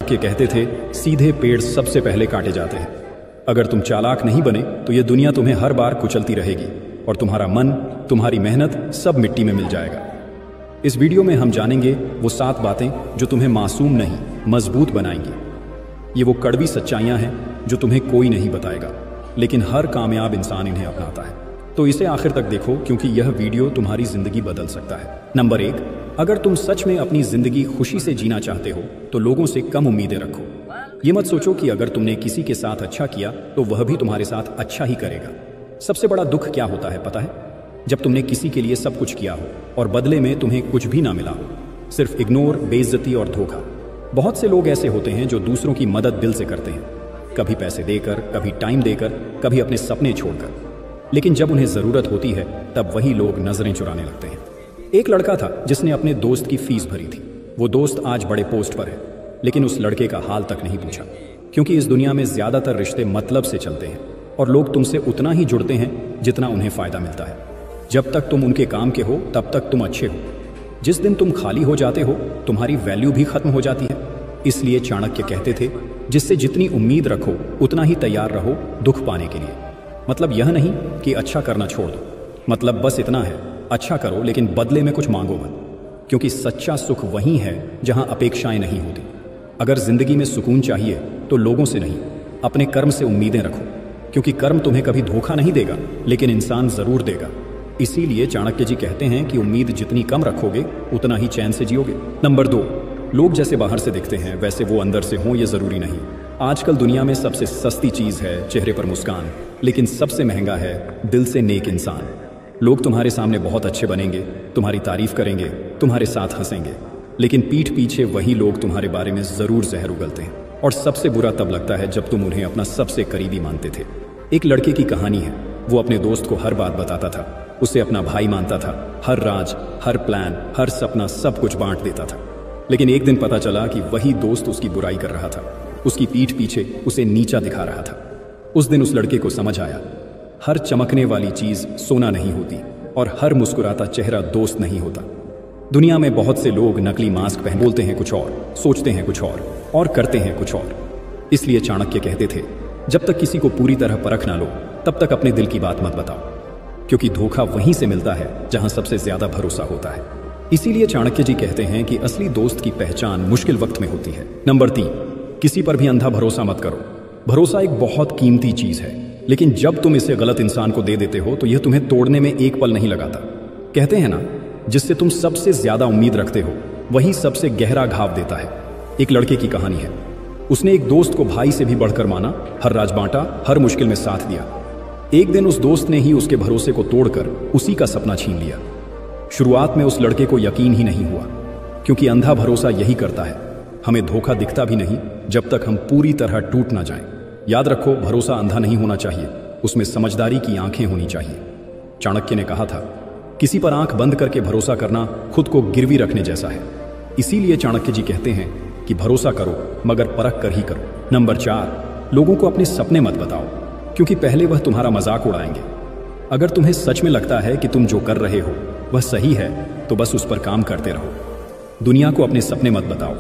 चाणक्य कहते थे, सीधे पेड़ सबसे पहले काटे जाते हैं। अगर तुम चालाक नहीं बने तो ये दुनिया तुम्हें हर बार कुचलती रहेगी और तुम्हारा मन, तुम्हारी मेहनत सब मिट्टी में मिल जाएगा। इस वीडियो में हम जानेंगे वो 7 बातें जो तुम्हें मासूम नहीं, मजबूत बनाएंगी। ये वो कड़वी सच्चाइयां हैं जो तुम्हें कोई नहीं बताएगा, लेकिन हर कामयाब इंसान इन्हें अपनाता है। तो इसे आखिर तक देखो, क्योंकि यह वीडियो तुम्हारी जिंदगी बदल सकता है। नंबर 1, अगर तुम सच में अपनी जिंदगी खुशी से जीना चाहते हो तो लोगों से कम उम्मीदें रखो। ये मत सोचो कि अगर तुमने किसी के साथ अच्छा किया तो वह भी तुम्हारे साथ अच्छा ही करेगा। सबसे बड़ा दुख क्या होता है पता है? जब तुमने किसी के लिए सब कुछ किया हो और बदले में तुम्हें कुछ भी ना मिला हो, सिर्फ इग्नोर, बेइज्जती और धोखा। बहुत से लोग ऐसे होते हैं जो दूसरों की मदद दिल से करते हैं, कभी पैसे देकर, कभी टाइम देकर, कभी अपने सपने छोड़कर, लेकिन जब उन्हें जरूरत होती है तब वही लोग नजरें चुराने लगते हैं। एक लड़का था जिसने अपने दोस्त की फीस भरी थी। वो दोस्त आज बड़े पोस्ट पर है, लेकिन उस लड़के का हाल तक नहीं पूछा, क्योंकि इस दुनिया में ज्यादातर रिश्ते मतलब से चलते हैं और लोग तुमसे उतना ही जुड़ते हैं जितना उन्हें फायदा मिलता है। जब तक तुम उनके काम के हो तब तक तुम अच्छे हो। जिस दिन तुम खाली हो जाते हो तुम्हारी वैल्यू भी खत्म हो जाती है। इसलिए चाणक्य कहते थे, जिससे जितनी उम्मीद रखो उतना ही तैयार रहो दुख पाने के लिए। मतलब यह नहीं कि अच्छा करना छोड़ दो, मतलब बस इतना है, अच्छा करो लेकिन बदले में कुछ मांगो मत, क्योंकि सच्चा सुख वही है जहां अपेक्षाएं नहीं होती। अगर जिंदगी में सुकून चाहिए तो लोगों से नहीं, अपने कर्म से उम्मीदें रखो, क्योंकि कर्म तुम्हें कभी धोखा नहीं देगा, लेकिन इंसान जरूर देगा। इसीलिए चाणक्य जी कहते हैं कि उम्मीद जितनी कम रखोगे उतना ही चैन से जियोगे। नंबर 2, लोग जैसे बाहर से दिखते हैं वैसे वो अंदर से हों ये जरूरी नहीं। आजकल दुनिया में सबसे सस्ती चीज है चेहरे पर मुस्कान, लेकिन सबसे महंगा है दिल से नेक इंसान। लोग तुम्हारे सामने बहुत अच्छे बनेंगे, तुम्हारी तारीफ करेंगे, तुम्हारे साथ हंसेंगे, लेकिन पीठ पीछे वही लोग तुम्हारे बारे में जरूर जहर उगलते हैं। और सबसे बुरा तब लगता है जब तुम उन्हें अपना सबसे करीबी मानते थे। एक लड़के की कहानी है। वो अपने दोस्त को हर बात बताता था, उसे अपना भाई मानता था, हर राज, हर प्लान, हर सपना सब कुछ बांट देता था। लेकिन एक दिन पता चला कि वही दोस्त उसकी बुराई कर रहा था, उसकी पीठ पीछे उसे नीचा दिखा रहा था। उस दिन उस लड़के को समझ आया, हर चमकने वाली चीज सोना नहीं होती और हर मुस्कुराता चेहरा दोस्त नहीं होता। दुनिया में बहुत से लोग नकली मास्क पहन बोलते हैं कुछ और, सोचते हैं कुछ और करते हैं कुछ और। इसलिए चाणक्य कहते थे, जब तक किसी को पूरी तरह परख ना लो तब तक अपने दिल की बात मत बताओ, क्योंकि धोखा वहीं से मिलता है जहां सबसे ज्यादा भरोसा होता है। इसीलिए चाणक्य जी कहते हैं कि असली दोस्त की पहचान मुश्किल वक्त में होती है। नंबर 3, किसी पर भी अंधा भरोसा मत करो। भरोसा एक बहुत कीमती चीज है, लेकिन जब तुम इसे गलत इंसान को दे देते हो तो यह तुम्हें तोड़ने में एक पल नहीं लगाता। कहते हैं ना, जिससे तुम सबसे ज्यादा उम्मीद रखते हो वही सबसे गहरा घाव देता है। एक लड़के की कहानी है। उसने एक दोस्त को भाई से भी बढ़कर माना, हर राज बांटा, हर मुश्किल में साथ दिया। एक दिन उस दोस्त ने ही उसके भरोसे को तोड़कर उसी का सपना छीन लिया। शुरुआत में उस लड़के को यकीन ही नहीं हुआ, क्योंकि अंधा भरोसा यही करता है, हमें धोखा दिखता भी नहीं जब तक हम पूरी तरह टूट ना जाएं। याद रखो, भरोसा अंधा नहीं होना चाहिए, उसमें समझदारी की आंखें होनी चाहिए। चाणक्य ने कहा था, किसी पर आंख बंद करके भरोसा करना खुद को गिरवी रखने जैसा है। इसीलिए चाणक्य जी कहते हैं कि भरोसा करो मगर परख कर ही करो। नंबर 4, लोगों को अपने सपने मत बताओ, क्योंकि पहले वह तुम्हारा मजाक उड़ाएंगे। अगर तुम्हें सच में लगता है कि तुम जो कर रहे हो वह सही है तो बस उस पर काम करते रहो। दुनिया को अपने सपने मत बताओ,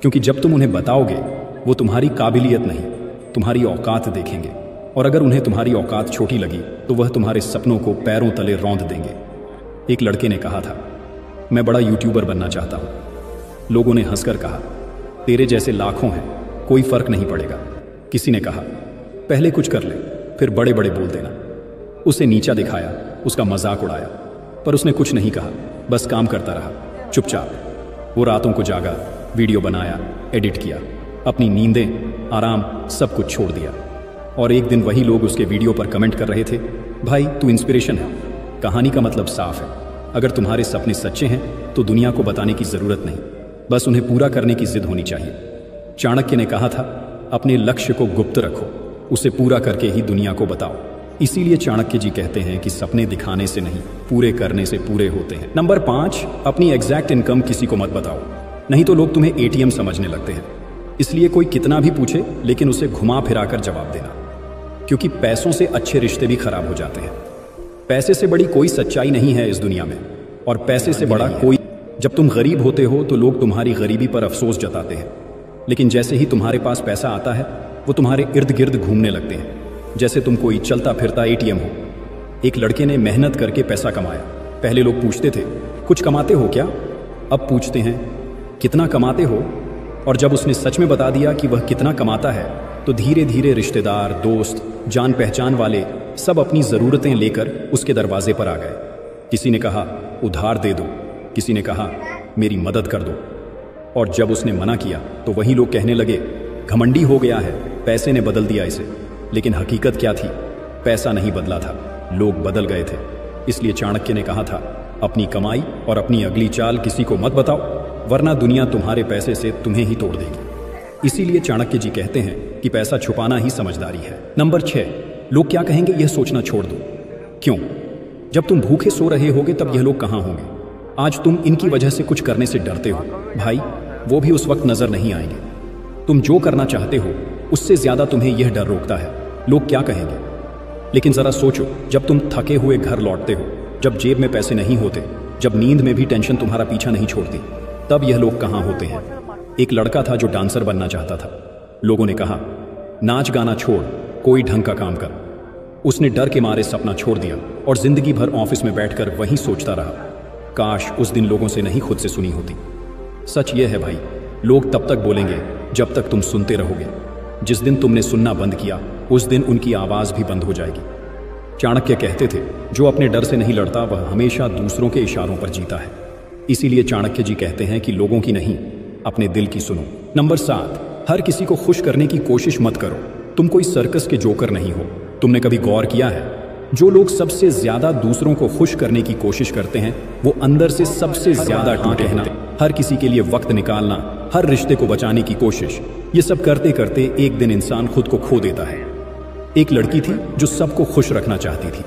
क्योंकि जब तुम उन्हें बताओगे वो तुम्हारी काबिलियत नहीं, तुम्हारी औकात देखेंगे, और अगर उन्हें तुम्हारी औकात छोटी लगी तो वह तुम्हारे सपनों को पैरों तले रौंद देंगे। एक लड़के ने कहा था, मैं बड़ा यूट्यूबर बनना चाहता हूं। लोगों ने हंसकर कहा, तेरे जैसे लाखों हैं, कोई फर्क नहीं पड़ेगा। किसी ने कहा, पहले कुछ कर ले फिर बड़े बड़े बोल देना। उसे नीचा दिखाया, उसका मजाक उड़ाया, पर उसने कुछ नहीं कहा, बस काम करता रहा चुपचाप। वो रातों को जागा, वीडियो बनाया, एडिट किया, अपनी नींदें, आराम सब कुछ छोड़ दिया। और एक दिन वही लोग उसके वीडियो पर कमेंट कर रहे थे, भाई तू इंस्पिरेशन है। कहानी का मतलब साफ है, अगर तुम्हारे सपने सच्चे हैं तो दुनिया को बताने की जरूरत नहीं, बस उन्हें पूरा करने की जिद होनी चाहिए। चाणक्य ने कहा था, अपने लक्ष्य को गुप्त रखो, उसे पूरा करके ही दुनिया को बताओ। इसीलिए चाणक्य जी कहते हैं कि सपने दिखाने से नहीं, पूरे करने से पूरे होते हैं। नंबर 5, अपनी एग्जैक्ट इनकम किसी को मत बताओ, नहीं तो लोग तुम्हें ATM समझने लगते हैं। इसलिए कोई कितना भी पूछे लेकिन उसे घुमा फिराकर जवाब देना, क्योंकि पैसों से अच्छे रिश्ते भी खराब हो जाते हैं। पैसे से बड़ी कोई सच्चाई नहीं है इस दुनिया में, और पैसे से बड़ा कोई। जब तुम गरीब होते हो तो लोग तुम्हारी गरीबी पर अफसोस जताते हैं, लेकिन जैसे ही तुम्हारे पास पैसा आता है वो तुम्हारे इर्द गिर्द घूमने लगते हैं, जैसे तुम कोई चलता फिरता एटीएम हो। एक लड़के ने मेहनत करके पैसा कमाया। पहले लोग पूछते थे कुछ कमाते हो क्या, अब पूछते हैं कितना कमाते हो। और जब उसने सच में बता दिया कि वह कितना कमाता है तो धीरे धीरे रिश्तेदार, दोस्त, जान पहचान वाले सब अपनी ज़रूरतें लेकर उसके दरवाजे पर आ गए। किसी ने कहा उधार दे दो, किसी ने कहा मेरी मदद कर दो। और जब उसने मना किया तो वही लोग कहने लगे घमंडी हो गया है, पैसे ने बदल दिया इसे। लेकिन हकीकत क्या थी? पैसा नहीं बदला था, लोग बदल गए थे। इसलिए चाणक्य ने कहा था अपनी कमाई और अपनी अगली चाल किसी को मत बताओ, वरना दुनिया तुम्हारे पैसे से तुम्हें ही तोड़ देगी। इसीलिए चाणक्य जी कहते हैं कि पैसा छुपाना ही समझदारी है। नंबर 6, लोग क्या कहेंगे यह सोचना छोड़ दो। क्यों? जब तुम भूखे सो रहे होगे तब यह लोग कहाँ होंगे? आज तुम इनकी वजह से कुछ करने से डरते हो भाई, वो भी उस वक्त नजर नहीं आएंगे। तुम जो करना चाहते हो उससे ज्यादा तुम्हें यह डर रोकता है लोग क्या कहेंगे। लेकिन जरा सोचो, जब तुम थके हुए घर लौटते हो, जब जेब में पैसे नहीं होते, जब नींद में भी टेंशन तुम्हारा पीछा नहीं छोड़ती, तब यह लोग कहाँ होते हैं? एक लड़का था जो डांसर बनना चाहता था। लोगों ने कहा नाच गाना छोड़, कोई ढंग का काम कर। उसने डर के मारे सपना छोड़ दिया और जिंदगी भर ऑफिस में बैठकर वहीं सोचता रहा, काश उस दिन लोगों से नहीं खुद से सुनी होती। सच यह है भाई, लोग तब तक बोलेंगे जब तक तुम सुनते रहोगे। जिस दिन तुमने सुनना बंद किया उस दिन उनकी आवाज भी बंद हो जाएगी। चाणक्य कहते थे जो अपने डर से नहीं लड़ता वह हमेशा दूसरों के इशारों पर जीता है। इसीलिए चाणक्य जी कहते हैं कि लोगों की नहीं, अपने दिल की सुनो। नंबर 7, हर किसी को खुश करने की कोशिश मत करो। तुम कोई सर्कस के जोकर नहीं हो। तुमने कभी गौर किया है जो लोग सबसे ज्यादा दूसरों को खुश करने की कोशिश करते हैं वो अंदर से सबसे ज्यादा टूटे हैं। हर किसी के लिए वक्त निकालना, हर रिश्ते को बचाने की कोशिश, ये सब करते करते एक दिन इंसान खुद को खो देता है। एक लड़की थी जो सबको खुश रखना चाहती थी,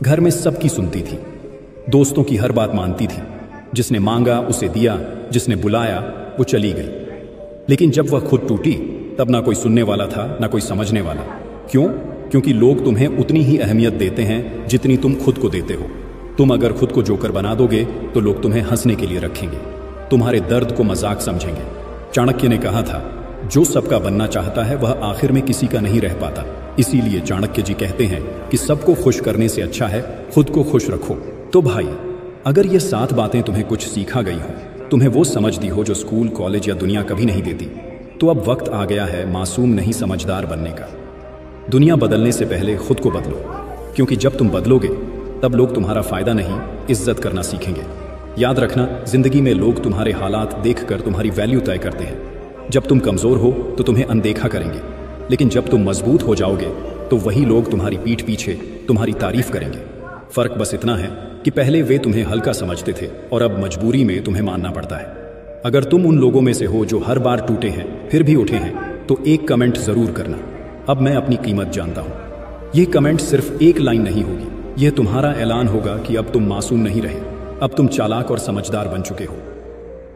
घर में सबकी सुनती थी, दोस्तों की हर बात मानती थी। जिसने मांगा उसे दिया, जिसने बुलाया वो चली गई। लेकिन जब वह खुद टूटी तब ना कोई सुनने वाला था ना कोई समझने वाला। क्यों? क्योंकि लोग तुम्हें उतनी ही अहमियत देते हैं जितनी तुम खुद को देते हो। तुम अगर खुद को जोकर बना दोगे तो लोग तुम्हें हंसने के लिए रखेंगे, तुम्हारे दर्द को मजाक समझेंगे। चाणक्य ने कहा था जो सबका बनना चाहता है वह आखिर में किसी का नहीं रह पाता। इसीलिए चाणक्य जी कहते हैं कि सबको खुश करने से अच्छा है खुद को खुश रखो। तो भाई, अगर ये 7 बातें तुम्हें कुछ सीखा गई हो, तुम्हें वो समझ दी हो जो स्कूल, कॉलेज या दुनिया कभी नहीं देती, तो अब वक्त आ गया है मासूम नहीं समझदार बनने का। दुनिया बदलने से पहले खुद को बदलो, क्योंकि जब तुम बदलोगे तब लोग तुम्हारा फायदा नहीं इज्जत करना सीखेंगे। याद रखना, जिंदगी में लोग तुम्हारे हालात देखकर तुम्हारी वैल्यू तय करते हैं। जब तुम कमजोर हो तो तुम्हें अनदेखा करेंगे, लेकिन जब तुम मजबूत हो जाओगे तो वही लोग तुम्हारी पीठ पीछे तुम्हारी तारीफ करेंगे। फर्क बस इतना है कि पहले वे तुम्हें हल्का समझते थे और अब मजबूरी में तुम्हें मानना पड़ता है। अगर तुम उन लोगों में से हो जो हर बार टूटे हैं फिर भी उठे हैं तो एक कमेंट जरूर करना, अब मैं अपनी कीमत जानता हूं। यह कमेंट सिर्फ एक लाइन नहीं होगी, यह तुम्हारा ऐलान होगा कि अब तुम मासूम नहीं रहे, अब तुम चालाक और समझदार बन चुके हो।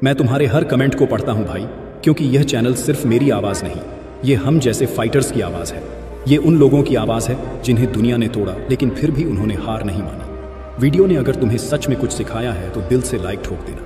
मैं तुम्हारे हर कमेंट को पढ़ता हूं भाई, क्योंकि यह चैनल सिर्फ मेरी आवाज नहीं, ये हम जैसे फाइटर्स की आवाज है। ये उन लोगों की आवाज है जिन्हें दुनिया ने तोड़ा लेकिन फिर भी उन्होंने हार नहीं मानी। वीडियो ने अगर तुम्हें सच में कुछ सिखाया है तो दिल से लाइक ठोक देना।